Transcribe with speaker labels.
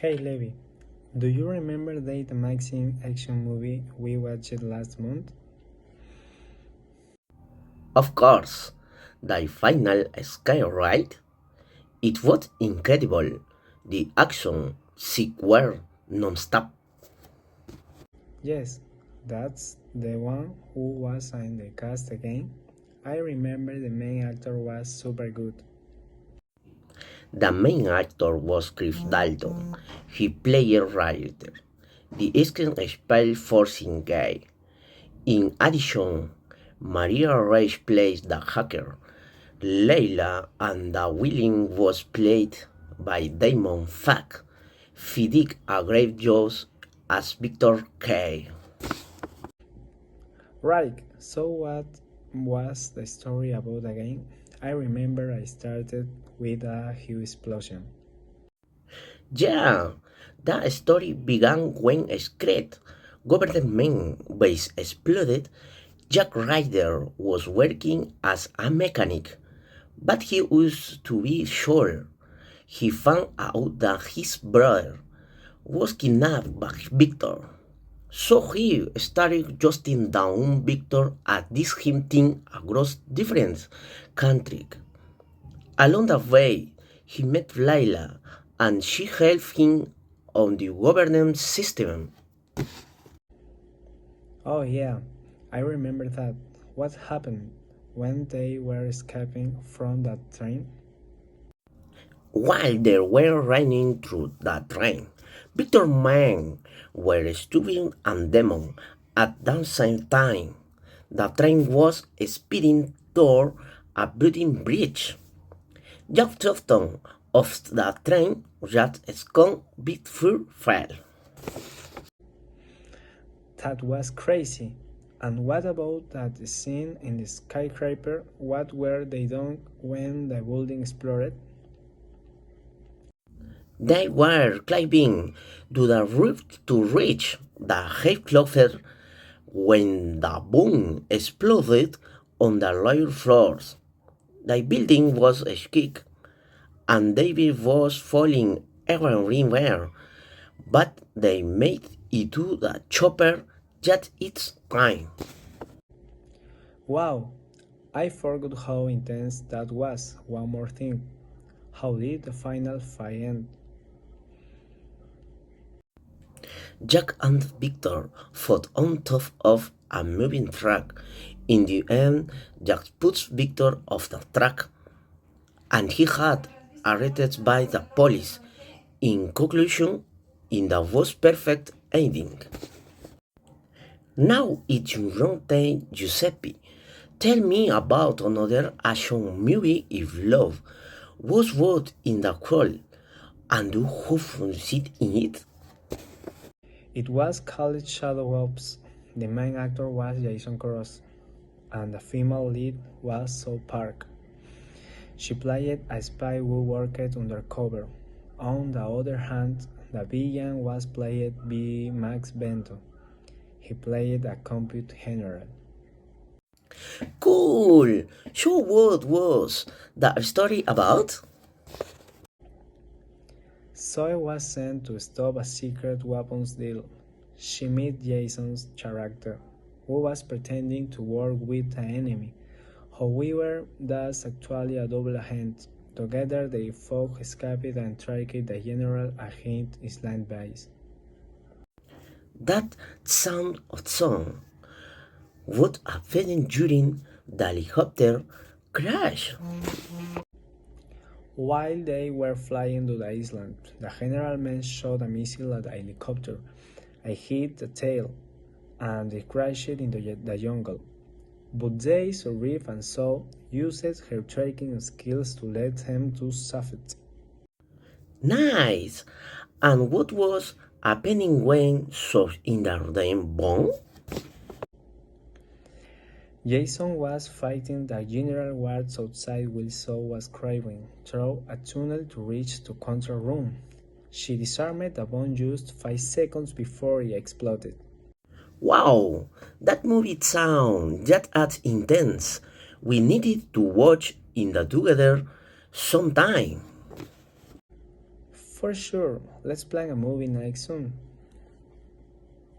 Speaker 1: Hey Levi, do you remember that amazing action movie we watched last month?
Speaker 2: Of course, the final scale, right? It was incredible. The action sequence non-stop.
Speaker 1: Yes, that's the one who was in the cast again. I remember the main actor was super good.
Speaker 2: The main actor was Chris Dalton. He played Ryder, the action spell forcing guy. In addition, Maria Reyes plays the hacker. Leila and the villain was played by Damon Fack. He did a great job as Victor Kay.
Speaker 1: Right, so what was the story about again? I remember I started with a huge explosion.
Speaker 2: Yeah, that story began when a secret government base exploded. Jack Ryder was working as a mechanic, but he used to be sure. He found out that his brother was kidnapped by Victor. So he started jotting down Victor at this him thing across different countries. Along the way, he met Layla and she helped him on the governance system.
Speaker 1: Oh yeah, I remember that. What happened when they were escaping from that train?
Speaker 2: While they were running through the train, Victor men were stupid and demon at the same time. The train was speeding toward a building bridge. Jack Tufton of the train just skunk before fell.
Speaker 1: That was crazy. And what about that scene in the skyscraper? What were they doing when the building exploded?
Speaker 2: They were climbing to the roof to reach the headcloser when the bomb exploded on the lower floors. The building was shaking and David was falling everywhere, but they made it to the chopper just its time.
Speaker 1: Wow, I forgot how intense that was. One more thing. How did the final fight end?
Speaker 2: Jack and Victor fought on top of a moving truck. In the end, Jack puts Victor off the truck and he had arrested by the police. In conclusion, in the most perfect ending. Now it's your turn, Giuseppe. Tell me about another action movie you love. What's what in the call and who succeed in it?
Speaker 1: It was called Shadow Ops. The main actor was Jason Cross, and the female lead was Saul Park. She played a spy who worked undercover. On the other hand, the villain was played by Max Bento. He played a compute general.
Speaker 2: Cool! So what was the story about?
Speaker 1: Zoe was sent to stop a secret weapons deal. She met Jason's character, who was pretending to work with the enemy. However, that's actually a double agent. Together, they fought, escaped, and tracked the general agent Island base.
Speaker 2: That sound of song. What happened during the helicopter crash?
Speaker 1: While they were flying to the island, the general man shot a missile at the helicopter. I hit the tail, and it crashed into the jungle. But they survived and so used her tracking skills to let them to safety.
Speaker 2: Nice! And what was happening when so in the damn bomb?
Speaker 1: Jason was fighting the general guards outside while Saw was crawling through a tunnel to reach the control room. She disarmed the bomb just 5 seconds before it exploded.
Speaker 2: Wow, that movie sound that as intense. We needed to watch in the together sometime.
Speaker 1: For sure, let's plan a movie night soon.